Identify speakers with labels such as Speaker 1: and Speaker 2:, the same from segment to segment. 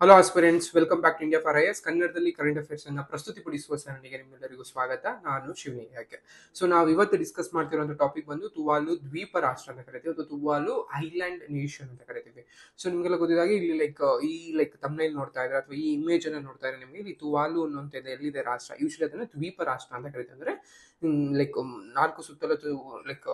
Speaker 1: Hello aspirants, welcome back to India for IAS. ಕನ್ನಡದಲ್ಲಿ current affairs ಅನ್ನ ಪ್ರಸ್ತುತಿಪಡಿಸುವ ಸರಣಿಗೆ ನಿಮ್ಮೆಲ್ಲರಿಗೂ ಸ್ವಾಗತ. ನಾನು ಶಿವನಿ. ಯಾಕೆ ಸೊ ನಾವು ಇವತ್ತು ಡಿಸ್ಕಸ್ ಮಾಡ್ತಿರುವಂತ ಟಾಪಿಕ್ ಬಂದು ತುವಾಲು ದ್ವೀಪ ರಾಷ್ಟ್ರ ಅಂತ ಕರಿತೀವಿ, ಅಥವಾ ತುವಾಲು ಐಲ್ಯಾಂಡ್ ನೇಷನ್ ಅಂತ ಕರಿತೀವಿ. ಸೊ ನಿಮ್ಗೆಲ್ಲ ಗೊತ್ತಿದ್ದಾಗೆ ಇಲ್ಲಿ ಲೈಕ್ ತಮ್ನೇಲ್ ನೋಡ್ತಾ ಇದ್ರೆ ಅಥವಾ ಈ ಇಮೇಜ್ ಅನ್ನ ನೋಡ್ತಾ ಇದ್ರೆ ನಿಮಗೆ ಇಲ್ಲಿ ತುವಾಲು ಅನ್ನುವಂಥದ್ದು ಎಲ್ಲಿದೆ ರಾಷ್ಟ್ರ, ಯೂಶಲಿ ಅದನ್ನ ದ್ವೀಪ ರಾಷ್ಟ್ರ ಅಂತ ಕರಿತೀವಿ. ಅಂದ್ರೆ ಲೈಕ್ ನಾಲ್ಕು ಸುತ್ತಲೂ ಲೈಕ್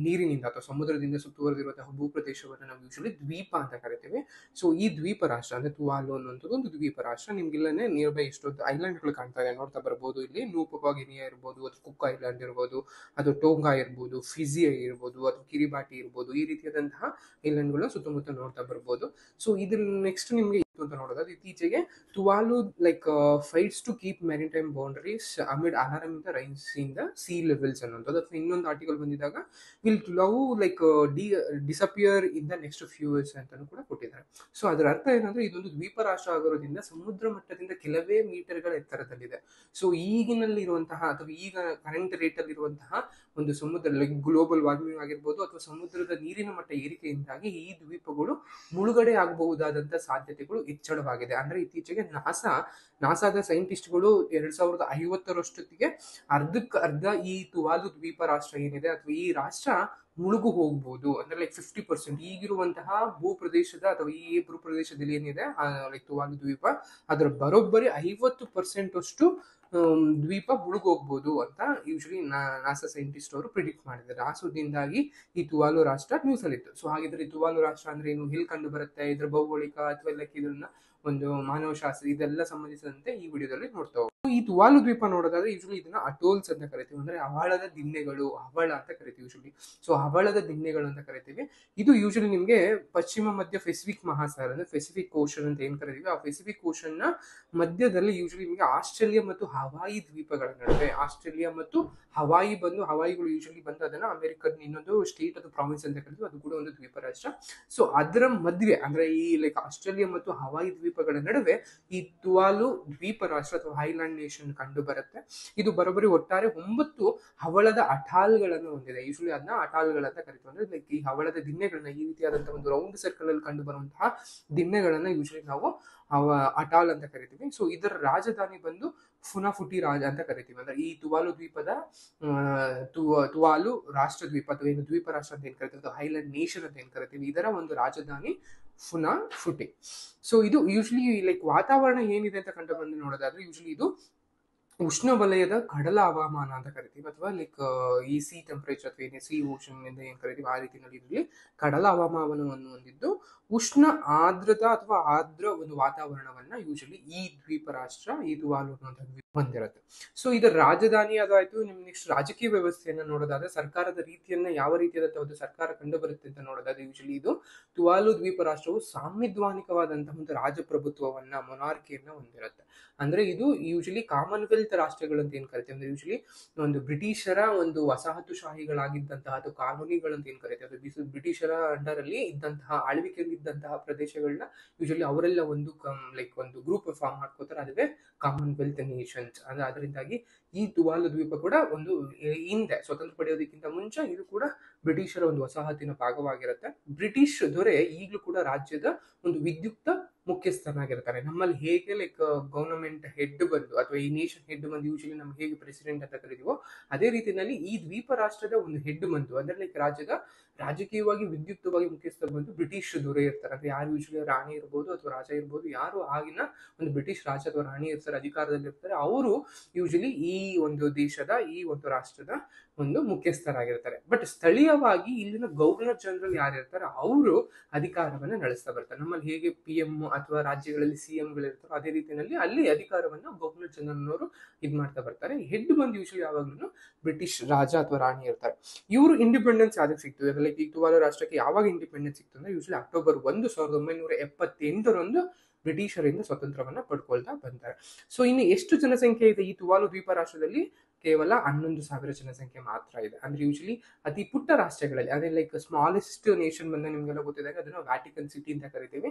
Speaker 1: ನೀರಿನಿಂದ ಅಥವಾ ಸಮುದ್ರದಿಂದ ಸುತ್ತುವರೆದಿರುವಂತಹ ಭೂಪ್ರದೇಶವನ್ನು ನಾವು ಯೂಶಲಿ ದ್ವೀಪ ಅಂತ ಕರಿತೀವಿ. ಸೊ ಈ ದ್ವೀಪ ರಾಷ್ಟ್ರ ಅಂದ್ರೆ ತುವಾಲು ಅನ್ನುವಂಥದ್ದು ಒಂದು ದ್ವೀಪ ರಾಷ್ಟ್ರ. ನಿಮ್ಗಿಲ್ಲೇ ನಿಯರ್ ಬೈ ಎಷ್ಟೊಂದು ಐಲ್ಯಾಂಡ್ಗಳು ಕಾಣ್ತಾ ಇದೆ, ನೋಡ್ತಾ ಬರ್ಬೋದು. ಇಲ್ಲಿ ನೂಪುವಾ ಗಿನಿಯಾ ಇರ್ಬೋದು, ಅಥವಾ ಕುಕ್ ಐಲ್ಯಾಂಡ್ ಇರ್ಬೋದು, ಅದು ಟೋಂಗಾ ಇರ್ಬೋದು, ಫಿಜಿ ಇರ್ಬೋದು, ಅಥವಾ ಕಿರಿಬಾಟಿ ಇರ್ಬೋದು. ಈ ರೀತಿಯಾದಂತಹ ಐಲ್ಯಾಂಡ್ಗಳನ್ನ ಸುತ್ತಮುತ್ತ ನೋಡ್ತಾ ಬರ್ಬೋದು. ಸೊ ಇದ್ರ ನೆಕ್ಸ್ಟ್ ನಿಮ್ಗೆ ಅಂತ ನೋಡೋದು, ಇತ್ತೀಚೆಗೆ Tuvalu like fights to keep maritime boundaries amid alarm ಇಂದ rise in the sea levels ಅನ್ನೋದು. ಅಥವಾ ಇನ್ನೊಂದು ಆರ್ಟಿಕಲ್ ಬಂದಿದಾಗ will love like disappear in the next few years ಅಂತಾನು ಕೂಡ ಕೊಟ್ಟಿದ್ದಾರೆ. ಸೊ ಅದರ ಅರ್ಥ ಏನಂದ್ರೆ, ಇದೊಂದು ದ್ವೀಪ ರಾಷ್ಟ್ರ ಆಗಿರೋದ್ರಿಂದ ಸಮುದ್ರ ಮಟ್ಟದಿಂದ ಕೆಲವೇ ಮೀಟರ್ಗಳ ಎತ್ತರದಲ್ಲಿದೆ. ಸೊ ಈಗಿನಲ್ಲಿರುವಂತಹ ಅಥವಾ ಈಗ ಕರೆಂಟ್ ರೇಟ್ ಅಲ್ಲಿ ಇರುವಂತಹ ಒಂದು ಸಮುದ್ರ ಲೈಕ್ ಗ್ಲೋಬಲ್ ವಾರ್ಮಿಂಗ್ ಆಗಿರ್ಬೋದು, ಅಥವಾ ಸಮುದ್ರದ ನೀರಿನ ಮಟ್ಟ ಏರಿಕೆಯಿಂದಾಗಿ ಈ ದ್ವೀಪಗಳು ಮುಳುಗಡೆ ಆಗಬಹುದಾದಂತಹ ಸಾಧ್ಯತೆಗಳು ಹೆಚ್ಚಳವಾಗಿದೆ. ಅಂದ್ರೆ ಇತ್ತೀಚೆಗೆ ನಾಸಾದ ಸೈಂಟಿಸ್ಟ್ಗಳು 2050ರಷ್ಟೊತ್ತಿಗೆ ಅರ್ಧ ಈ ತುವಾಲು ದ್ವೀಪ ರಾಷ್ಟ್ರ ಏನಿದೆ ಅಥವಾ ಈ ರಾಷ್ಟ್ರ ಮುಳುಗು ಹೋಗ್ಬೋದು. ಅಂದ್ರೆ ಲೈಕ್ 50% ಈಗಿರುವಂತಹ ಭೂಪ್ರದೇಶದ ಅಥವಾ ಈ ಭೂಪ್ರದೇಶದಲ್ಲಿ ಏನಿದೆ ಲೈಕ್ ತುವಾಲು ದ್ವೀಪ, ಅದರ ಬರೋಬ್ಬರಿ 50% ಅಷ್ಟು ದ್ವೀಪ ಮುಳುಗೋಗ್ಬೋದು ಅಂತ ಯೂಶಲಿ ನಾಸಾ ಸೈಂಟಿಸ್ಟ್ ಅವರು ಪ್ರಿಡಿಕ್ಟ್ ಮಾಡಿದ್ದಾರೆ. ಆ ಸುದ್ದಿಯಿಂದಾಗಿ ಈ ತುವಾಲು ರಾಷ್ಟ್ರ ನ್ಯೂಸ್ ಅಲ್ಲಿ ಇತ್ತು. ಸೊ ಹಾಗಿದ್ರೆ ಈ ತುವಾಲು ರಾಷ್ಟ್ರ ಅಂದ್ರೆ ಏನು, ಎಲ್ಲಿ ಕಂಡು ಬರುತ್ತೆ, ಇದ್ರ ಭೌಗೋಳಿಕ ಅಥವಾ ಲೈಕ್ ಇದನ್ನ ಒಂದು ಮಾನವಶಾಸ್ತ್ರ ಇದೆಲ್ಲ ಸಂಬಂಧಿಸಿದಂತೆ ಈ ವಿಡಿಯೋದಲ್ಲಿ ನೋಡ್ತಾ ಹೋಗ್ತೀವಿ. ಈ ತುವಾಲು ದ್ವೀಪ ನೋಡೋದಾದ್ರೆ ಯೂಶಲಿ ಇದನ್ನ ಅಟೋಲ್ಸ್ ಅಂತ ಕರಿತೀವಿ. ಅಂದ್ರೆ ಹವಳದ ದಿಣ್ಣೆಗಳು, ಹವಳ ಅಂತ ಕರಿತೀವಿ ಯೂಶಲಿ. ಸೊ ಹವಳದ ದಿಣ್ಣೆಗಳು ಅಂತ ಕರಿತೀವಿ. ಇದು ಯೂಶಲಿ ನಿಮ್ಗೆ ಪಶ್ಚಿಮ ಮಧ್ಯ ಪೆಸಿಫಿಕ್ ಮಹಾಸಾಗರ ಅಂದ್ರೆ ಪೆಸಿಫಿಕ್ ಓಷನ್ ಅಂತ ಏನ್ ಕರಿತೀವಿ, ಆ ಪೆಸಿಫಿಕ್ ಓಷನ್ ನ ಮಧ್ಯದಲ್ಲಿ ಯೂಶಲಿ ನಿಮಗೆ ಆಸ್ಟ್ರೇಲಿಯಾ ಮತ್ತು ಹವಾಯಿ ದ್ವೀಪಗಳ ನಡುವೆ, ಆಸ್ಟ್ರೇಲಿಯಾ ಮತ್ತು ಹವಾಯಿಗಳು ಯೂಶಲಿ ಬಂದು ಅದನ್ನ ಅಮೆರಿಕದ ಇನ್ನೊಂದು ಸ್ಟೇಟ್ ಅದು ಪ್ರಾವಿನ್ಸ್ ಅಂತ ಕರಿತೀವಿ, ಅದು ಕೂಡ ಒಂದು ದ್ವೀಪ ರಾಷ್ಟ್ರ. ಸೊ ಅದರ ಮಧ್ಯೆ ಅಂದ್ರೆ ಈ ಲೈಕ್ ಆಸ್ಟ್ರೇಲಿಯಾ ಮತ್ತು ಹವಾಯಿ ದ್ವೀಪಗಳ ನಡುವೆ ಈ ತುವಾಲು ದ್ವೀಪ ರಾಷ್ಟ್ರ ಅಥವಾ ಐಲ್ಯಾಂಡ್ ನೇಷನ್ ಕಂಡು ಬರುತ್ತೆ. ಇದು ಬರೋಬ್ಬರಿ ಒಟ್ಟಾರೆ 9 ಹವಳದ ಅಟಾಲ್ಗಳನ್ನು ಹೊಂದಿದೆ. ಯೂಶಲಿ ಅದನ್ನ ಅಟಾಲ್ಗಳಂತ ಕರಿತೀವಿ. ಅಂದ್ರೆ ಲೈಕ್ ಈ ಹವಳದ ದಿಣ್ಣೆಗಳನ್ನ, ಈ ರೀತಿಯಾದಂತಹ ಒಂದು ರೌಂಡ್ ಸರ್ಕಲ್ ಅಲ್ಲಿ ಕಂಡು ಬರುವಂತಹ ದಿಣ್ಣೆಗಳನ್ನ ಯೂಶಲಿ ನಾವು ಅಟಾಲ್ ಅಂತ ಕರಿತೀವಿ. ಸೊ ಇದರ ರಾಜಧಾನಿ ಬಂದು ಫುನಾಫುಟಿ ರಾಜ ಅಂತ ಕರಿತೀವಿ. ಅಂದ್ರೆ ಈ ತುವಾಲು ದ್ವೀಪದ ತುವಾಲು ರಾಷ್ಟ್ರ ದ್ವೀಪ ಅಥವಾ ಏನು ದ್ವೀಪ ರಾಷ್ಟ್ರ ಅಂತ ಏನ್ ಕರಿತೀವಿ, ಅಥವಾ ಐಲ್ಯಾಂಡ್ ನೇಷನ್ ಅಂತ ಏನ್ ಕರಿತೀವಿ, ಇದರ ಒಂದು ರಾಜಧಾನಿ ಫುನಾಫುಟಿ. ಸೊ ಇದು ಯೂಶಲಿ ಲೈಕ್ ವಾತಾವರಣ ಏನಿದೆ ಅಂತ ಕಂಡು ಬಂದು ನೋಡೋದಾದ್ರೆ, ಯೂಶಲಿ ಇದು ಉಷ್ಣವಲಯದ ಕಡಲ ಹವಾಮಾನ ಅಂತ ಕರಿತೀವಿ, ಅಥವಾ ಲೈಕ್ ಈ ಸಿ ಟೆಂಪರೇಚರ್ ಅಥವಾ ಏನು ಸಿ ಓಷನ್ ಎಂದು ಏನ್ ಕರಿತೀವಿ ಆ ರೀತಿಯಲ್ಲಿ ಇದರಲ್ಲಿ ಕಡಲ ಹವಾಮಾನವನ್ನು ಹೊಂದಿದ್ದು ಉಷ್ಣ ಆರ್ದ್ರತಾ ಅಥವಾ ಆರ್ದ್ರ ಒಂದು ವಾತಾವರಣವನ್ನ ಯೂಶಲಿ ಈ ದ್ವೀಪ ರಾಷ್ಟ್ರ ಈ ತುವಾಲು ಅನ್ನುವಂಥ ಹೊಂದಿರುತ್ತೆ. ಸೊ ಇದರ ರಾಜಧಾನಿ ಅದಾಯ್ತು. ನಿಮ್ ನೆಕ್ಸ್ಟ್ ರಾಜಕೀಯ ವ್ಯವಸ್ಥೆಯನ್ನ ನೋಡೋದಾದ್ರೆ, ಸರ್ಕಾರದ ರೀತಿಯನ್ನ ಯಾವ ರೀತಿಯಾದಂತಹ ಒಂದು ಸರ್ಕಾರ ಕಂಡು ಬರುತ್ತೆ ಅಂತ ನೋಡೋದಾದ್ರೆ, ಯೂಶಲಿ ಇದು ತುವಾಲು ದ್ವೀಪ ರಾಷ್ಟ್ರವು ಸಾಂವಿಧಾನಿಕವಾದಂತಹ ಒಂದು ರಾಜಪ್ರಭುತ್ವವನ್ನ, ಮೊನಾರ್ಕಿಯನ್ನ ಹೊಂದಿರುತ್ತೆ. ಅಂದ್ರೆ ಇದು ಯೂಶಲಿ ಕಾಮನ್ವೆಲ್ತ್ ರಾಷ್ಟ್ರಗಳು ಅಂತ ಏನ್ ಕರಿತೀವಿ, ಅಂದ್ರೆ ಯೂಶಲಿ ಒಂದು ಬ್ರಿಟಿಷರ ಒಂದು ವಸಾಹತುಶಾಹಿಗಳಾಗಿದ್ದಂತಹ ಅಥವಾ ಕಾನೂನಿಗಳಂತ ಏನ್ ಕರಿತೀವಿ, ಅದು ಬ್ರಿಟಿಷರ ಅಂಡರ್ ಅಲ್ಲಿ ಇದ್ದಂತಹ ಆಳ್ವಿಕೆಯಲ್ಲಿ ಇದ್ದಂತಹ ಪ್ರದೇಶಗಳನ್ನ ಯೂಶಲಿ ಅವರೆಲ್ಲ ಒಂದು ಲೈಕ್ ಒಂದು ಗ್ರೂಪ್ ಫಾರ್ಮ್ ಮಾಡ್ಕೋತಾರೆ, ಅದುವೇ ಕಾಮನ್ವೆಲ್ತ್ ನೇಷನ್ಸ್. ಅಂದ್ರೆ ಅದರಿಂದಾಗಿ ಈ ತುವಾಲು ದ್ವೀಪ ಕೂಡ ಒಂದು ಹಿಂದೆ ಸ್ವತಂತ್ರ ಪಡೆಯೋದಕ್ಕಿಂತ ಮುಂಚೆ ಇದು ಕೂಡ ಬ್ರಿಟಿಷರ ಒಂದು ವಸಾಹತಿನ ಭಾಗವಾಗಿರುತ್ತೆ. ಬ್ರಿಟಿಷ್ ದೊರೆ ಈಗಲೂ ಕೂಡ ರಾಜ್ಯದ ಒಂದು ವಿದ್ಯುಕ್ತ ಮುಖ್ಯಸ್ಥನಾಗಿರ್ತಾರೆ. ನಮ್ಮಲ್ಲಿ ಹೇಗೆ ಲೈಕ್ ಗವರ್ನಮೆಂಟ್ ಹೆಡ್ ಬಂದು ಅಥವಾ ಈ ನೇಷನ್ ಹೆಡ್ ಬಂದು ಯೂಶಲಿ ನಮ್ಗೆ ಹೇಗೆ ಪ್ರೆಸಿಡೆಂಟ್ ಅಂತ ಕರಿತೀವೋ, ಅದೇ ರೀತಿಯಲ್ಲಿ ಈ ದ್ವೀಪ ರಾಷ್ಟ್ರದ ಒಂದು ಹೆಡ್ ಬಂದು ಅಂದ್ರೆ ಲೈಕ್ ರಾಜ್ಯದ ರಾಜಕೀಯವಾಗಿ ವಿದ್ಯುಕ್ತವಾಗಿ ಮುಖ್ಯಸ್ಥ ಬಂದು ಬ್ರಿಟಿಷ್ ದೊರೆ ಇರ್ತಾರೆ. ಅಂದ್ರೆ ಯಾರು ಯೂಶಲಿ ರಾಣಿ ಇರ್ಬೋದು ಅಥವಾ ರಾಜ ಇರ್ಬೋದು, ಯಾರು ಆಗಿನ ಒಂದು ಬ್ರಿಟಿಷ್ ರಾಜ ಅಥವಾ ರಾಣಿ ಇರ್ತಾರೆ, ಅಧಿಕಾರದಲ್ಲಿ ಇರ್ತಾರೆ, ಅವರು ಯೂಶಲಿ ಈ ಒಂದು ದೇಶದ ಈ ಒಂದು ರಾಷ್ಟ್ರದ ಒಂದು ಮುಖ್ಯಸ್ಥರಾಗಿರ್ತಾರೆ. ಬಟ್ ಸ್ಥಳೀಯವಾಗಿ ಇಲ್ಲಿನ ಗವರ್ನರ್ ಜನರಲ್ ಯಾರಿರ್ತಾರೆ ಅವರು ಅಧಿಕಾರವನ್ನ ನಡೆಸ್ತಾ ಬರ್ತಾರೆ. ನಮ್ಮಲ್ಲಿ ಹೇಗೆ PM ಅಥವಾ ರಾಜ್ಯಗಳಲ್ಲಿ CM ಗಳಿರ್ತಾರೋ ಅದೇ ರೀತಿಯಲ್ಲಿ ಅಲ್ಲಿ ಅಧಿಕಾರವನ್ನ ಗವರ್ನರ್ ಜನರಲ್ ಅವರು ಇದ್ ಮಾಡ್ತಾ ಬರ್ತಾರೆ. ಹೆಡ್ ಬಂದು ಯೂಶಲಿ ಯಾವಾಗ್ಲೂ ಬ್ರಿಟಿಷ್ ರಾಜ ಅಥವಾ ರಾಣಿ ಇರ್ತಾರೆ. ಇವರು ಇಂಡಿಪೆಂಡೆನ್ಸ್ ಯಾವ್ದಕ್ ಸಿಕ್ತು, ಲೈಕ್ ಈ ತುವಾಲು ರಾಷ್ಟ್ರಕ್ಕೆ ಯಾವಾಗ ಇಂಡಿಪೆಂಡೆನ್ಸ್ ಸಿಕ್ತು ಅಂದ್ರೆ ಯೂಶಲಿ ಅಕ್ಟೋಬರ್ 1, 1978 ಬ್ರಿಟಿಷರಿಂದ ಸ್ವತಂತ್ರವನ್ನ ಪಡ್ಕೊಳ್ತಾ ಬಂತಾರೆ. ಸೊ ಇನ್ನು ಎಷ್ಟು ಜನಸಂಖ್ಯೆ ಇದೆ ಈ ತುವಾಲು ದ್ವೀಪ ರಾಷ್ಟ್ರದಲ್ಲಿ? ಕೇವಲ 11,000 ಜನಸಂಖ್ಯೆ ಮಾತ್ರ ಇದೆ. ಅಂದ್ರೆ ಯೂಶಲಿ ಅತಿ ಪುಟ್ಟ ರಾಷ್ಟ್ರಗಳಲ್ಲಿ, ಅದೇ ಲೈಕ್ ಸ್ಮಾಲೆಸ್ಟ್ ನೇಷನ್ ಬಂದ ನಿಮ್ಗೆಲ್ಲ ಗೊತ್ತಿದೆ, ಅದನ್ನ ವ್ಯಾಟಿಕನ್ ಸಿಟಿ ಅಂತ ಕರಿತೀವಿ.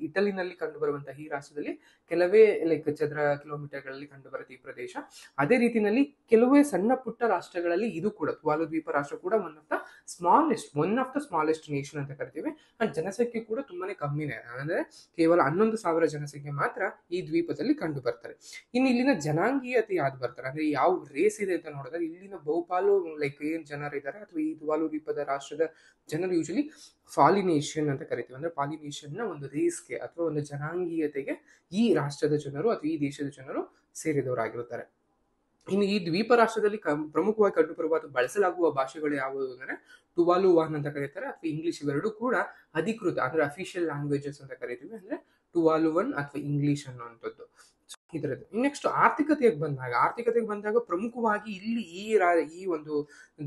Speaker 1: ಇಟಲಿನಲ್ಲಿ ಕಂಡು ಬರುವಂತಹ ಈ ರಾಷ್ಟ್ರದಲ್ಲಿ ಕೆಲವೇ ಲೈಕ್ ಚದರ ಕಿಲೋಮೀಟರ್ಗಳಲ್ಲಿ ಕಂಡು ಬರುತ್ತೆ ಈ ಪ್ರದೇಶ. ಅದೇ ರೀತಿಯಲ್ಲಿ ಕೆಲವೇ ಸಣ್ಣ ಪುಟ್ಟ ರಾಷ್ಟ್ರಗಳಲ್ಲಿ ಇದು ಕೂಡ ತುವಾಲು ದ್ವೀಪ ರಾಷ್ಟ್ರ ಕೂಡ one of the smallest nation ಅಂತ ಕರಿತೀವಿ. ಅಂಡ್ ಜನಸಂಖ್ಯೆ ಕೂಡ ತುಂಬಾನೇ ಕಮ್ಮಿನೇ, ಅಂದ್ರೆ ಕೇವಲ 11,000 ಜನಸಂಖ್ಯೆ ಮಾತ್ರ ಈ ದ್ವೀಪದಲ್ಲಿ ಕಂಡು ಬರ್ತಾರೆ. ಇನ್ನು ಇಲ್ಲಿನ ಜನಾಂಗೀಯತೆ ಯಾವ್ದು ಬರ್ತಾರೆ ಅಂದ್ರೆ ಯಾವ ರೇಸ್ ಇದೆ ಅಂತ ನೋಡಿದ್ರೆ ಇಲ್ಲಿನ ಬಹುಪಾಲು ಲೈಕ್ ಏನ್ ಜನರಿದ್ದಾರೆ ಅಥವಾ ಈ ತುವಾಲು ದ್ವೀಪದ ರಾಷ್ಟ್ರದ ಜನರು ಯೂಶಲಿ ಪಾಲಿನೇಷಿಯನ್ ಅಂತ ಕರಿತೀವಿ. ಅಂದ್ರೆ ಪಾಲಿನೇಷಿಯನ್ ನ ಒಂದು ರೇಸ್ಗೆ ಅಥವಾ ಒಂದು ಜನಾಂಗೀಯತೆಗೆ ಈ ರಾಷ್ಟ್ರದ ಜನರು ಅಥವಾ ಈ ದೇಶದ ಜನರು ಸೇರಿದವರಾಗಿರುತ್ತಾರೆ. ಇನ್ನು ಈ ದ್ವೀಪ ರಾಷ್ಟ್ರದಲ್ಲಿ ಪ್ರಮುಖವಾಗಿ ಕಂಡುಬರುವ ಅಥವಾ ಬಳಸಲಾಗುವ ಭಾಷೆಗಳು ಯಾವುವು ಅಂದ್ರೆ ಟುವಾಲುವಾನ್ ಅಂತ ಕರೀತಾರೆ ಅಥವಾ ಇಂಗ್ಲಿಷ್. ಇವೆರಡು ಕೂಡ ಅಧಿಕೃತ ಅಂದ್ರೆ ಅಫಿಷಿಯಲ್ ಲ್ಯಾಂಗ್ವೇಜಸ್ ಅಂತ ಕರಿತೀವಿ. ಅಂದ್ರೆ ಟುವಾಲುವನ್ ಅಥವಾ ಇಂಗ್ಲಿಷ್ ಅನ್ನುವಂಥದ್ದು ಇದರದ್ದು. ನೆಕ್ಸ್ಟ್ ಆರ್ಥಿಕತೆಗೆ ಬಂದಾಗ ಪ್ರಮುಖವಾಗಿ ಇಲ್ಲಿ ಈ ಒಂದು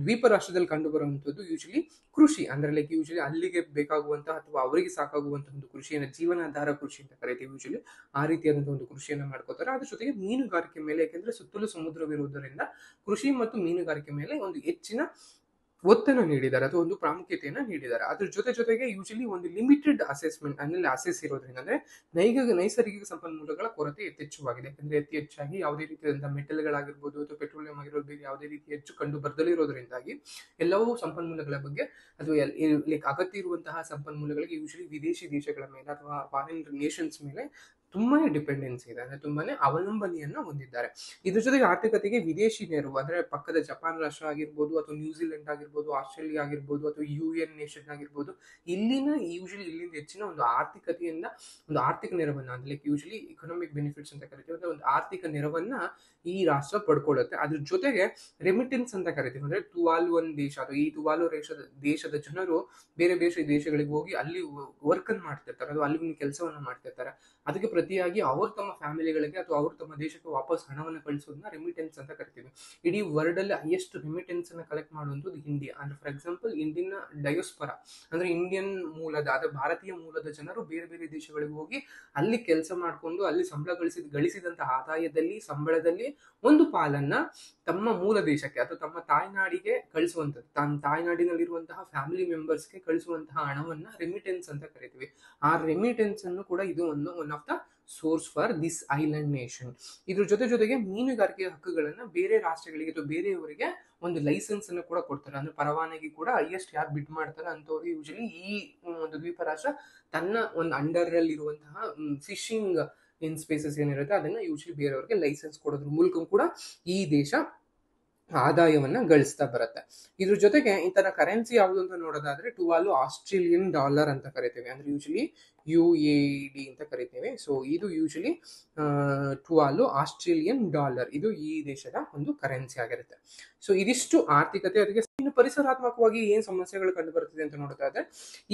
Speaker 1: ದ್ವೀಪ ರಾಷ್ಟ್ರದಲ್ಲಿ ಕಂಡು ಬರುವಂತದ್ದು ಯೂಶಲಿ ಕೃಷಿ. ಅಂದ್ರೆ ಲೈಕ್ ಯೂಶಲಿ ಅಲ್ಲಿಗೆ ಬೇಕಾಗುವಂತಹ ಅಥವಾ ಅವರಿಗೆ ಸಾಕಾಗುವಂತಹ ಒಂದು ಕೃಷಿಯನ್ನು ಜೀವನಾಧಾರ ಕೃಷಿ ಅಂತ ಕರಿತೀವಿ. ಯೂಶಲಿ ಆ ರೀತಿಯಾದಂತಹ ಒಂದು ಕೃಷಿಯನ್ನ ಮಾಡ್ಕೋತಾರೆ. ಅದ್ರ ಜೊತೆಗೆ ಮೀನುಗಾರಿಕೆ ಮೇಲೆ, ಯಾಕೆಂದ್ರೆ ಸುತ್ತಲೂ ಸಮುದ್ರವಿರುವುದರಿಂದ ಕೃಷಿ ಮತ್ತು ಮೀನುಗಾರಿಕೆ ಮೇಲೆ ಒಂದು ಹೆಚ್ಚಿನ ಒತ್ತನ್ನು ನೀಡಿದ್ದಾರೆ ಅಥವಾ ಒಂದು ಪ್ರಾಮುಖ್ಯತೆಯನ್ನ ನೀಡಿದ್ದಾರೆ. ಅದ್ರ ಜೊತೆಗೆ ಯೂಶಲಿ ಒಂದು ಲಿಮಿಟೆಡ್ ಅಸೆಸ್ಮೆಂಟ್ ಅಂದ್ರೆ ಅಸೆಸ್ ಇರೋದ್ರಿಂದ ಅಂದ್ರೆ ನೈಸರ್ಗಿಕ ಸಂಪನ್ಮೂಲಗಳ ಕೊರತೆ ಯಥೇಚ್ಛವಾಗಿದೆ. ಯಾಕಂದ್ರೆ ಹೆಚ್ಚಾಗಿ ಯಾವುದೇ ರೀತಿಯಾದಂತಹ ಮೆಟಲ್ಗಳಾಗಿರ್ಬೋದು ಅಥವಾ ಪೆಟ್ರೋಲಿಯಂ ಆಗಿರೋದು ಬೇರೆ ಯಾವುದೇ ರೀತಿ ಹೆಚ್ಚು ಕಂಡು ಬರ್ದಲೇ ಇರೋದ್ರಿಂದಾಗಿ ಎಲ್ಲವೂ ಸಂಪನ್ಮೂಲಗಳ ಬಗ್ಗೆ ಅಥವಾ ಅಗತ್ಯ ಇರುವಂತಹ ಸಂಪನ್ಮೂಲಗಳಿಗೆ ಯೂಶಲಿ ವಿದೇಶಿ ದೇಶಗಳ ಮೇಲೆ ಅಥವಾ ಫಾರಿನ್ ನೇಷನ್ಸ್ ಮೇಲೆ ತುಂಬಾನೇ ಡಿಪೆಂಡೆನ್ಸಿ ಇದೆ, ಅಂದ್ರೆ ತುಂಬಾನೇ ಅವಲಂಬನೆಯನ್ನ ಹೊಂದಿದ್ದಾರೆ. ಇದ್ರ ಜೊತೆಗೆ ಆರ್ಥಿಕತೆಗೆ ವಿದೇಶಿ ನೆರವು ಅಂದ್ರೆ ಪಕ್ಕದ ಜಪಾನ್ ರಾಷ್ಟ್ರ ಆಗಿರ್ಬೋದು ಅಥವಾ ನ್ಯೂಜಿಲೆಂಡ್ ಆಗಿರ್ಬೋದು, ಆಸ್ಟ್ರೇಲಿಯಾ ಆಗಿರ್ಬೋದು ಅಥವಾ UN ನೇಷನ್ ಆಗಿರ್ಬೋದು, ಇಲ್ಲಿಂದ ಹೆಚ್ಚಿನ ಒಂದು ಆರ್ಥಿಕತೆಯಿಂದ ಒಂದು ಆರ್ಥಿಕ ನೆರವನ್ನ ಅಂದ್ರೆ ಯೂಶಲಿ ಇಕನಾಮಿಕ್ ಬೆನಿಫಿಟ್ಸ್ ಅಂತ ಕರಿತೀವಿ. ಅಂದ್ರೆ ಒಂದು ಆರ್ಥಿಕ ನೆರವನ್ನ ಈ ರಾಷ್ಟ್ರ ಪಡ್ಕೊಳ್ಳುತ್ತೆ. ಅದ್ರ ಜೊತೆಗೆ ರೆಮಿಟೆನ್ಸ್ ಅಂತ ಕರಿತೀವಿ. ಅಂದ್ರೆ ತುವಾಲುವನ್ ದೇಶ ಅಥವಾ ಈ ತುವಾಲು ದೇಶದ ಜನರು ಬೇರೆ ಬೇರೆ ದೇಶಗಳಿಗೆ ಹೋಗಿ ಅಲ್ಲಿ ವರ್ಕ್ ಅನ್ನು ಮಾಡ್ತಿರ್ತಾರೆ ಅಥವಾ ಅಲ್ಲಿ ಕೆಲಸವನ್ನ ಮಾಡ್ತಿರ್ತಾರೆ. ಅದಕ್ಕೆ ಪ್ರತಿಯಾಗಿ ಅವರು ತಮ್ಮ ಫ್ಯಾಮಿಲಿಗಳಿಗೆ ಅಥವಾ ಅವರು ತಮ್ಮ ದೇಶಕ್ಕೆ ವಾಪಸ್ ಹಣವನ್ನು ಕಳಿಸೋದನ್ನ ರೆಮಿಟೆನ್ಸ್ ಅಂತ ಕರಿತೀವಿ. ಇಡೀ ವರ್ಲ್ಡ್ ಅಲ್ಲಿ ಹೈಯೆಸ್ಟ್ ರೆಮಿಟೆನ್ಸ್ ಅನ್ನ ಕಲೆಕ್ಟ್ ಮಾಡುವಂಥದ್ದು ಇಂಡಿಯಾ. ಅಂದ್ರೆ ಫಾರ್ ಎಕ್ಸಾಂಪಲ್ ಇಂಡಿಯನ್ ಡಯೋಸ್ಪರಾ ಅಂದ್ರೆ ಇಂಡಿಯನ್ ಮೂಲದ ಅಥವಾ ಭಾರತೀಯ ಮೂಲದ ಜನರು ಬೇರೆ ಬೇರೆ ದೇಶಗಳಿಗೆ ಹೋಗಿ ಅಲ್ಲಿ ಕೆಲಸ ಮಾಡ್ಕೊಂಡು ಅಲ್ಲಿ ಸಂಬಳ ಗಳಿಸಿದಂತಹ ಆದಾಯದಲ್ಲಿ ಸಂಬಳದಲ್ಲಿ ಒಂದು ಪಾಲನ್ನ ತಮ್ಮ ಮೂಲ ದೇಶಕ್ಕೆ ಅಥವಾ ತಮ್ಮ ತಾಯ್ನಾಡಿಗೆ ಕಳಿಸುವಂಥದ್ದು, ತನ್ನ ತಾಯ್ನಾಡಿನಲ್ಲಿರುವಂತಹ ಫ್ಯಾಮಿಲಿ ಮೆಂಬರ್ಸ್ಗೆ ಕಳಿಸುವಂತಹ ಹಣವನ್ನ ರೆಮಿಟೆನ್ಸ್ ಅಂತ ಕರಿತೀವಿ. ಆ ರೆಮಿಟೆನ್ಸ್ ಅನ್ನು ಕೂಡ ಇದು one of the source for this island nation. ಇದ್ರ ಜೊತೆಗೆ ಮೀನುಗಾರಿಕೆ ಹಕ್ಕುಗಳನ್ನ ಬೇರೆ ರಾಷ್ಟ್ರಗಳಿಗೆ ಅಥವಾ ಬೇರೆಯವರಿಗೆ ಒಂದು ಲೈಸೆನ್ಸ್ ಅನ್ನು ಕೂಡ ಕೊಡ್ತಾರೆ. ಅಂದ್ರೆ ಪರವಾನಗಿ ಕೂಡ ಹೈಯೆಸ್ಟ್ ಯಾರು ಬಿಡ್ ಮಾಡ್ತಾರೆ ಅಂತವ್ರಿಗೆ ಯೂಶಲಿ ಈ ಒಂದು ದ್ವೀಪ ರಾಷ್ಟ್ರ ತನ್ನ ಒಂದು ಅಂಡರ್ ಅಲ್ಲಿ ಇರುವಂತಹ ಫಿಶಿಂಗ್ ಇನ್ ಸ್ಪೇಸಸ್ ಏನಿರುತ್ತೆ ಅದನ್ನ ಯೂಶಲಿ ಬೇರೆಯವರಿಗೆ ಲೈಸೆನ್ಸ್ ಕೊಡೋದ್ರ ಮೂಲಕ ಕೂಡ ಈ ದೇಶ ಆದಾಯವನ್ನ ಗಳಿಸ್ತಾ ಬರುತ್ತೆ. ಇದ್ರ ಜೊತೆಗೆ ಈ ತರ ಕರೆನ್ಸಿ ಯಾವುದು ಅಂತ ನೋಡೋದಾದ್ರೆ ಟುವಾಲು ಆಸ್ಟ್ರೇಲಿಯನ್ ಡಾಲರ್ ಅಂತ ಕರಿತೇವೆ. ಅಂದ್ರೆ ಯೂಶಲಿ UAD ಅಂತ ಕರಿತೇವೆ. ಸೊ ಇದು ಯೂಶಲಿ ಟುವಾಲು ಆಸ್ಟ್ರೇಲಿಯನ್ ಡಾಲರ್, ಇದು ಈ ದೇಶದ ಒಂದು ಕರೆನ್ಸಿ ಆಗಿರುತ್ತೆ. ಸೊ ಇದಿಷ್ಟು ಆರ್ಥಿಕತೆ. ಅದಕ್ಕೆ ಇನ್ನು ಪರಿಸರಾತ್ಮಕವಾಗಿ ಏನ್ ಸಮಸ್ಯೆಗಳು ಕಂಡು ಬರುತ್ತದೆ ಅಂತ ನೋಡೋದಾದ್ರೆ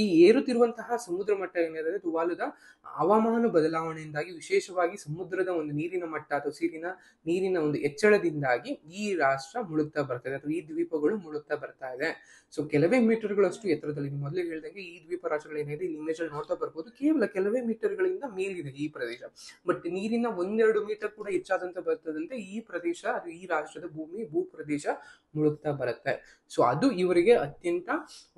Speaker 1: ಈ ಏರುತ್ತಿರುವಂತಹ ಸಮುದ್ರ ಮಟ್ಟ ಏನಿದೆ ತುವಾಲುದ ಹವಾಮಾನ ಬದಲಾವಣೆಯಿಂದಾಗಿ, ವಿಶೇಷವಾಗಿ ಸಮುದ್ರದ ಒಂದು ನೀರಿನ ಮಟ್ಟ ಅಥವಾ ನೀರಿನ ಒಂದು ಹೆಚ್ಚಳದಿಂದಾಗಿ ಈ ರಾಷ್ಟ್ರ ಮುಳುಗ್ತಾ ಬರ್ತದೆ ಅಥವಾ ಈ ದ್ವೀಪಗಳು ಮುಳುಗ್ತಾ ಬರ್ತಾ ಇದೆ. ಸೊ ಕೆಲವೇ ಮೀಟರ್ಗಳಷ್ಟು ಎತ್ತರದಲ್ಲಿ, ಮೊದಲೇ ಹೇಳಿದಂಗೆ ಈ ದ್ವೀಪ ರಾಷ್ಟ್ರಗಳು ಏನಿದೆ ಇಲ್ಲಿ ಇಮೇಜ್ ಅಲ್ಲಿ ನೋಡ್ತಾ ಬರ್ಬೋದು, ಕೇವಲ ಕೆಲವೇ ಮೀಟರ್ಗಳಿಂದ ಮೇಲಿದೆ ಈ ಪ್ರದೇಶ. ಬಟ್ ನೀರಿನ 1-2 ಮೀಟರ್ ಕೂಡ ಹೆಚ್ಚಾದಂತ ಬರ್ತದಂತೆ ಈ ಪ್ರದೇಶ ಅದು ಈ ರಾಷ್ಟ್ರದ ಭೂ ಪ್ರದೇಶ ಮುಳುಗ್ತಾ ಬರುತ್ತೆ. ಸೊ ಅದು ಇವರಿಗೆ ಅತ್ಯಂತ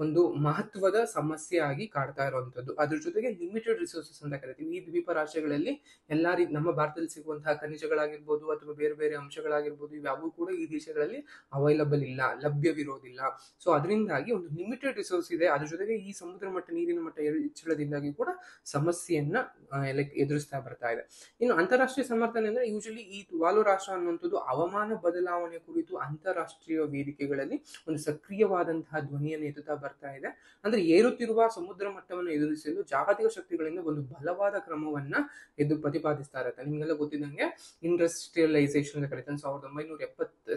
Speaker 1: ಒಂದು ಮಹತ್ವದ ಸಮಸ್ಯೆ ಆಗಿ ಕಾಡ್ತಾ ಇರುವಂತದ್ದು. ಅದ್ರ ಜೊತೆಗೆ ಲಿಮಿಟೆಡ್ ರಿಸೋರ್ಸಸ್ ಅಂತ ಕರಿತೀವಿ. ಈ ದ್ವೀಪ ರಾಷ್ಟ್ರಗಳಲ್ಲಿ ಎಲ್ಲಾ ನಮ್ಮ ಭಾರತದಲ್ಲಿ ಸಿಗುವಂತಹ ಖನಿಜಗಳಾಗಿರ್ಬೋದು ಅಥವಾ ಬೇರೆ ಬೇರೆ ಅಂಶಗಳಾಗಿರ್ಬೋದು ಇವ್ಯಾವು ಕೂಡ ಈ ದೇಶಗಳಲ್ಲಿ ಅವೈಲಬಲ್ ಇಲ್ಲ, ಲಭ್ಯವಿರೋದಿಲ್ಲ. ಸೊ ಅದರಿಂದಾಗಿ ಒಂದು ಲಿಮಿಟೆಡ್ ರಿಸೋರ್ಸ್ ಇದೆ. ಅದ್ರ ಜೊತೆಗೆ ಈ ಸಮುದ್ರ ಮಟ್ಟ ನೀರಿನ ಮಟ್ಟ ಹೆಚ್ಚಳದಿಂದಾಗಿ ಕೂಡ ಸಮಸ್ಯೆಯನ್ನ ಎದುರಿಸ್ತಾ ಬರ್ತಾ ಇದೆ. ಇನ್ನು ಅಂತಾರಾಷ್ಟ್ರೀಯ ಸಮರ್ಥನೆ ಅಂದ್ರೆ ಯೂಶಲಿ ಈ ತುವಾಲು ರಾಷ್ಟ್ರ ಅನ್ನುವಂಥದ್ದು ಹವಾಮಾನ ಬದಲಾವಣೆ ಕುರಿತು ಅಂತಾರಾಷ್ಟ್ರೀಯ ವೇದಿಕೆಗಳಲ್ಲಿ ಒಂದು ಸಕ್ರಿಯವಾದಂತಹ ಧ್ವನಿಯನ್ನು ಎತ್ತುತ್ತಾ ಬರ್ತಾ ಇದೆ. ಅಂದ್ರೆ ಏರುತ್ತಿರುವ ಸಮುದ್ರ ಮಟ್ಟವನ್ನು ಎದುರಿಸಲು ಜಾಗತಿಕ ಶಕ್ತಿಗಳಿಂದ ಒಂದು ಬಲವಾದ ಕ್ರಮವನ್ನ ಪ್ರತಿಪಾದಿಸ್ತಾ ಇರುತ್ತೆ. ನಿಮ್ಗೆಲ್ಲ ಗೊತ್ತಿದ್ದಂಗೆ ಇಂಡಸ್ಟ್ರಿಯಲೈಸೇಷನ್ ಅಂತ ಕರೀತಾರೆ.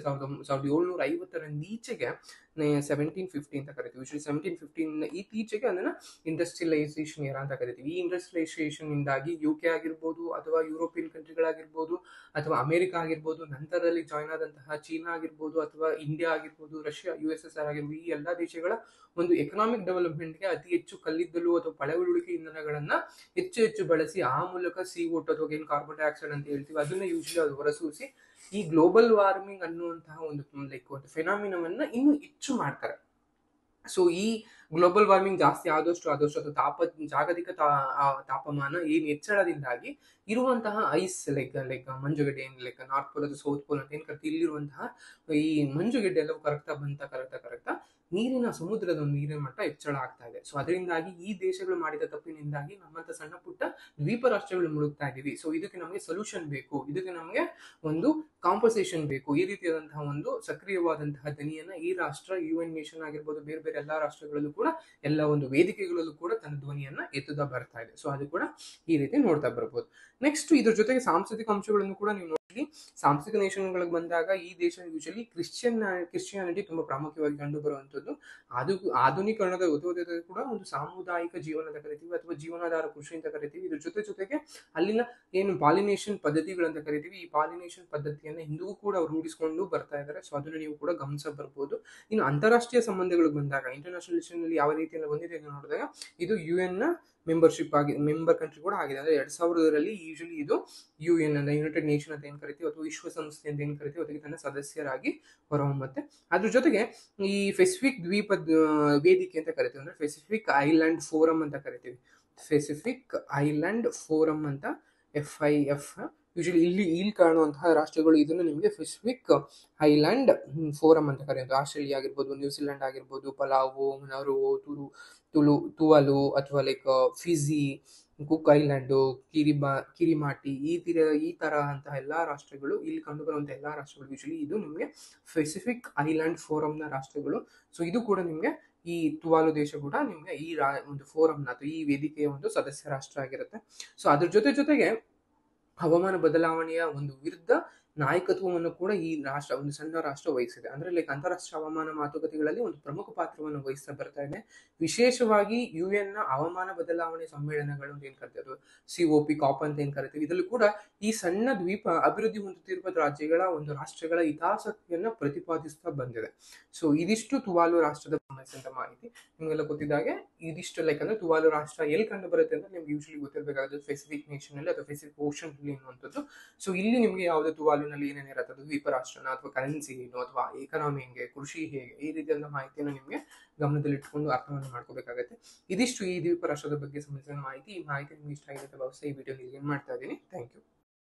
Speaker 1: 1750 ಈಚೆಗೆ 1750 ಅಂತ ಕರಿತೀವಿ. ಯೂಶಲಿ 1715 ಇತ್ತೀಚೆಗೆ ಅದನ್ನ ಇಂಡಸ್ಟ್ರಿಯಲೈಸೇಷನ್ ಏರಾ ಅಂತ ಕರಿತೀವಿ. ಈ ಇಂಡಸ್ಟ್ರಿಯಲೈಸೇಷನ್ ಇಂದಾಗಿ UK ಆಗಿರ್ಬೋದು ಅಥವಾ ಯುರೋಪಿಯನ್ ಕಂಟ್ರಿಗಳಾಗಿರ್ಬೋದು ಅಥವಾ ಅಮೆರಿಕ ಆಗಿರ್ಬೋದು, ನಂತರದಲ್ಲಿ ಜಾಯ್ನ್ ಆದಂತಹ ಚೀನಾ ಆಗಿರ್ಬೋದು ಅಥವಾ ಇಂಡಿಯಾ ಆಗಿರ್ಬೋದು, ರಷ್ಯಾ, USSR ಆಗಿರ್ಬೋದು, ಈ ಎಲ್ಲಾ ದೇಶಗಳ ಒಂದು ಎಕನಾಮಿಕ್ ಡೆವಲಪ್ಮೆಂಟ್ಗೆ ಅತಿ ಹೆಚ್ಚು ಕಲ್ಲಿದ್ದಲು ಅಥವಾ ಪಳೆಯುಳಿಕೆ ಇಂಧನಗಳನ್ನ ಹೆಚ್ಚು ಬಳಸಿ ಆ ಮೂಲಕ CO2 ಅಥವಾ ಏನ್ ಕಾರ್ಬನ್ ಡೈಆಕ್ಸೈಡ್ ಅಂತ ಹೇಳ್ತೀವಿ ಅದನ್ನ ಯೂಶಲಿ ಅದು ಹೊರಸೂಸಿ ಈ ಗ್ಲೋಬಲ್ ವಾರ್ಮಿಂಗ್ ಅನ್ನುವಂತಹ ಒಂದು ಫೆನಾಮಿನವನ್ನ ಇನ್ನು ಹೆಚ್ಚು ಮಾಡ್ತಾರೆ. ಸೊ ಈ ಗ್ಲೋಬಲ್ ವಾರ್ಮಿಂಗ್ ಜಾಸ್ತಿ ಆದಷ್ಟು ಅದು ಜಾಗತಿಕ ತಾಪಮಾನ ಏನ್ ಹೆಚ್ಚಳದಿಂದಾಗಿ ಇರುವಂತಹ ಐಸ್ ಲೈಕ್ ಮಂಜುಗಡ್ಡೆ ಏನ್ ನಾರ್ತ್ ಪೋಲ್ ಅಥವಾ ಸೌತ್ ಪೋಲ್ ಅಂತ ಏನ್ ಕರಿತೀವಿ, ಇಲ್ಲಿರುವಂತಹ ಈ ಮಂಜುಗಡ್ಡೆ ಎಲ್ಲವೂ ಕರಗ್ತಾ ಸಮುದ್ರದ ಒಂದು ನೀರಿನ ಮಟ್ಟ ಹೆಚ್ಚಳ ಆಗ್ತಾ ಇದೆ. ಸೊ ಅದರಿಂದಾಗಿ ಈ ದೇಶಗಳು ಮಾಡಿದ ತಪ್ಪಿನಿಂದಾಗಿ ನಮ್ಮಂತ ಸಣ್ಣ ಪುಟ್ಟ ದ್ವೀಪ ರಾಷ್ಟ್ರಗಳು ಮುಳುಗ್ತಾ ಇದೀವಿ. ಸೊ ಇದಕ್ಕೆ ನಮಗೆ ಸೊಲ್ಯೂಷನ್ ಬೇಕು, ಇದಕ್ಕೆ ನಮಗೆ ಒಂದು ಕಾಂಪನ್ಸೇಷನ್ ಬೇಕು. ಈ ರೀತಿಯಾದಂತಹ ಒಂದು ಸಕ್ರಿಯವಾದಂತಹ ಧ್ವನಿಯನ್ನ ಈ ರಾಷ್ಟ್ರ, UN ನೇಷನ್ ಆಗಿರ್ಬೋದು, ಬೇರೆ ಬೇರೆ ಎಲ್ಲಾ ರಾಷ್ಟ್ರಗಳಲ್ಲೂ ಕೂಡ, ಎಲ್ಲ ಒಂದು ವೇದಿಕೆಗಳಲ್ಲೂ ಕೂಡ ತನ್ನ ಧ್ವನಿಯನ್ನ ಎತ್ತುತ್ತಾ ಬರ್ತಾ ಇದೆ. ಸೊ ಅದು ಕೂಡ ಈ ರೀತಿ ನೋಡ್ತಾ ಬರ್ಬೋದು. ನೆಕ್ಸ್ಟ್ ಇದ್ರ ಜೊತೆಗೆ ಸಾಂಸ್ಕೃತಿಕ ಅಂಶಗಳನ್ನು ಕೂಡ ನೀವು ನೋಡಿ. ಸಾಂಸ್ಕೃತಿಕ ನೇಷನ್ಗಳಿಗೆ ಬಂದಾಗ ಈ ದೇಶ ಯೂಶಲಿ ಕ್ರಿಶ್ಚಿಯಾನಿಟಿ ತುಂಬಾ ಪ್ರಾಮುಖ್ಯವಾಗಿ ಕಂಡು ಬರುವಂತದ್ದು. ಅದು ಆಧುನೀಕರಣದ ಕೂಡ ಒಂದು ಸಾಮುದಾಯಿಕ ಜೀವನದ ಕರಿತೀವಿ ಅಥವಾ ಜೀವನಾಧಾರ ಕೃಷಿ ಅಂತ ಕರಿತೀವಿ. ಇದ್ರ ಜೊತೆಗೆ ಅಲ್ಲಿನ ಏನು ಪಾಲಿನೇಷನ್ ಪದ್ಧತಿಗಳಂತ ಕರಿತೀವಿ, ಈ ಪಾಲಿನೇಷನ್ ಪದ್ಧತಿಯನ್ನ ಹಿಂದೂ ಕೂಡ ಅವ್ರು ರೂಢಿಸಿಕೊಂಡು ಬರ್ತಾ ಇದ್ದಾರೆ. ಸೊ ಅದನ್ನ ನೀವು ಕೂಡ ಗಮನಿಸ ಬರ್ಬೋದು. ಇನ್ನು ಅಂತಾರಾಷ್ಟ್ರೀಯ ಸಂಬಂಧಗಳಿಗೆ ಬಂದಾಗ, ಇಂಟರ್ನ್ಯಾಷನಲ್ ನಲ್ಲಿ ಯಾವ ರೀತಿಯಲ್ಲಿ ಬಂದಿದೆ ಅಂತ ನೋಡಿದಾಗ, ಇದು UN ನ ಮೆಂಬರ್ ಕಂಟ್ರಿ ಕೂಡ ಆಗಿದೆ. ಅಂದ್ರೆ 2000ರಲ್ಲಿ ಯೂಶಲಿ ಇದು UN ಅಂತ, ಯುನೈಟೆಡ್ ನೇಷನ್ ಅಂತ ಏನ್ ಕರಿತೀವಿ ಅಥವಾ ವಿಶ್ವಸಂಸ್ಥೆ ಅಂತ ಏನ್ ಕರಿತೀವಿ, ಅದಕ್ಕೆ ತನ್ನ ಸದಸ್ಯರಾಗಿ ಹೊರಹೊಮ್ಮತ್ತೆ. ಅದ್ರ ಜೊತೆಗೆ ಈ ಪೆಸಿಫಿಕ್ ದ್ವೀಪ ವೇದಿಕೆ ಅಂತ ಕರಿತೀವಿ, ಅಂದ್ರೆ ಪೆಸಿಫಿಕ್ ಐಲ್ಯಾಂಡ್ ಫೋರಂ ಅಂತ ಕರಿತೀವಿ. ಪೆಸಿಫಿಕ್ ಐಲ್ಯಾಂಡ್ ಫೋರಂ ಅಂತ FIF. ಯೂಶಲಿ ಇಲ್ಲಿ ಕಾಣುವಂತಹ ರಾಷ್ಟ್ರಗಳು ಇದನ್ನು ನಿಮಗೆ ಪೆಸಿಫಿಕ್ ಐಲ್ಯಾಂಡ್ ಫೋರಂ ಅಂತ ಕರೆಯೋದು. ಆಸ್ಟ್ರೇಲಿಯಾ ಆಗಿರ್ಬೋದು, ನ್ಯೂಜಿಲೆಂಡ್ ಆಗಿರ್ಬೋದು, ಪಲಾವು, ನರುವು, ತುವಾಲು ಅಥವಾ ಲೈಕ್ ಫಿಜಿ, ಕುಕ್ ಐಲ್ಯಾಂಡು, ಕಿರಿಮಾಟಿ, ಈ ತರ ಅಂತಹ ಎಲ್ಲಾ ರಾಷ್ಟ್ರಗಳು, ಇಲ್ಲಿ ಕಂಡು ಬರುವಂತಹ ಎಲ್ಲಾ ರಾಷ್ಟ್ರಗಳು ಯೂಶಲಿ ಇದು ನಿಮಗೆ ಪೆಸಿಫಿಕ್ ಐಲ್ಯಾಂಡ್ ಫೋರಂ ನ ರಾಷ್ಟ್ರಗಳು. ಸೊ ಇದು ಕೂಡ ನಿಮ್ಗೆ ಈ ತುವಾಲು ದೇಶ ಕೂಡ ನಿಮ್ಗೆ ಈ ಒಂದು ಫೋರಂನ ಅಥವಾ ಈ ವೇದಿಕೆಯ ಒಂದು ಸದಸ್ಯ ರಾಷ್ಟ್ರ ಆಗಿರುತ್ತೆ. ಸೊ ಅದ್ರ ಜೊತೆಗೆ ಹವಾಮಾನ ಬದಲಾವಣೆಯ ಒಂದು ವಿರುದ್ಧ ನಾಯಕತ್ವವನ್ನು ಕೂಡ ಈ ರಾಷ್ಟ್ರ, ಒಂದು ಸಣ್ಣ ರಾಷ್ಟ್ರ ವಹಿಸಿದೆ. ಅಂದ್ರೆ ಲೈಕ್ ಅಂತಾರಾಷ್ಟ್ರೀಯ ಹವಾಮಾನ ಮಾತುಕತೆಗಳಲ್ಲಿ ಒಂದು ಪ್ರಮುಖ ಪಾತ್ರವನ್ನು ವಹಿಸ್ತಾ ಬರ್ತಾ ಇದೆ. ವಿಶೇಷವಾಗಿ UN ನ ಹವಾಮಾನ ಬದಲಾವಣೆ ಸಮ್ಮೇಳನಗಳು ಅಂತ ಏನ್ ಕರಿತೀವಿ, COP ಕಾಪ್ ಅಂತ ಏನ್ ಕರಿತೀವಿ, ಇದರಲ್ಲೂ ಕೂಡ ಈ ಸಣ್ಣ ದ್ವೀಪ ಅಭಿವೃದ್ಧಿ ಹೊಂದುತ್ತಿರುವ ರಾಷ್ಟ್ರಗಳ ಹಿತಾಸಕ್ತಿಯನ್ನ ಪ್ರತಿಪಾದಿಸ್ತಾ ಬಂದಿದೆ. ಸೊ ಇದಿಷ್ಟು ತುವಾಲು ರಾಷ್ಟ್ರದ ಅಂತ ಮಾಹಿತಿ. ನಿಮ್ಗೆಲ್ಲ ಗೊತ್ತಿದ್ದಾಗೆ ಇದಿಷ್ಟು ಲೈಕ್ ಅಂದ್ರೆ ತುವಾಲು ರಾಷ್ಟ್ರ ಎಲ್ಲಿ ಕಂಡು ಬರುತ್ತೆ ಅಂತ ನಿಮ್ಗೆ ಯೂಶಲಿ ಗೊತ್ತಿರಬೇಕಾಗುತ್ತೆ, ಪೆಸಿಫಿಕ್ ನೇಷನ್ ಅಲ್ಲಿ ಅಥವಾ ಪೆಸಿಫಿಕ್ ಓಷನ್ ಅಲ್ಲಿ ಅನ್ನುವಂಥದ್ದು. ಸೊ ಇಲ್ಲಿ ನಿಮ್ಗೆ ಯಾವುದೇ ತುವಾಲಿನಲ್ಲಿ ಏನೇನಿರುತ್ತೆ, ಅದು ದ್ವೀಪ ರಾಷ್ಟ್ರನ ಅಥವಾ ಕರೆನ್ಸಿ ಏನು ಅಥವಾ ಎಕನಾಮಿ ಹೆಂಗೆ, ಕೃಷಿ ಹೇಗೆ, ಈ ರೀತಿಯಾದ ಮಾಹಿತಿಯನ್ನು ನಿಮ್ಗೆ ಗಮನದಲ್ಲಿ ಇಟ್ಕೊಂಡು ಅರ್ಥವನ್ನು ಮಾಡ್ಕೋಬೇಕಾಗುತ್ತೆ. ಇದಿಷ್ಟು ಈ ದ್ವೀಪ ರಾಷ್ಟ್ರದ ಬಗ್ಗೆ ಸಂಬಂಧಿಸಿದ ಮಾಹಿತಿ. ಈ ಮಾಹಿತಿ ನಿಮ್ಗೆ ಇಷ್ಟ ಆಗಿದೆ ಭಾವಿಸ್ತಾ ಈ ವಿಡಿಯೋ ಏನ್ ಮಾಡ್ತಾ ಇದ್ದೀನಿ. Thank you.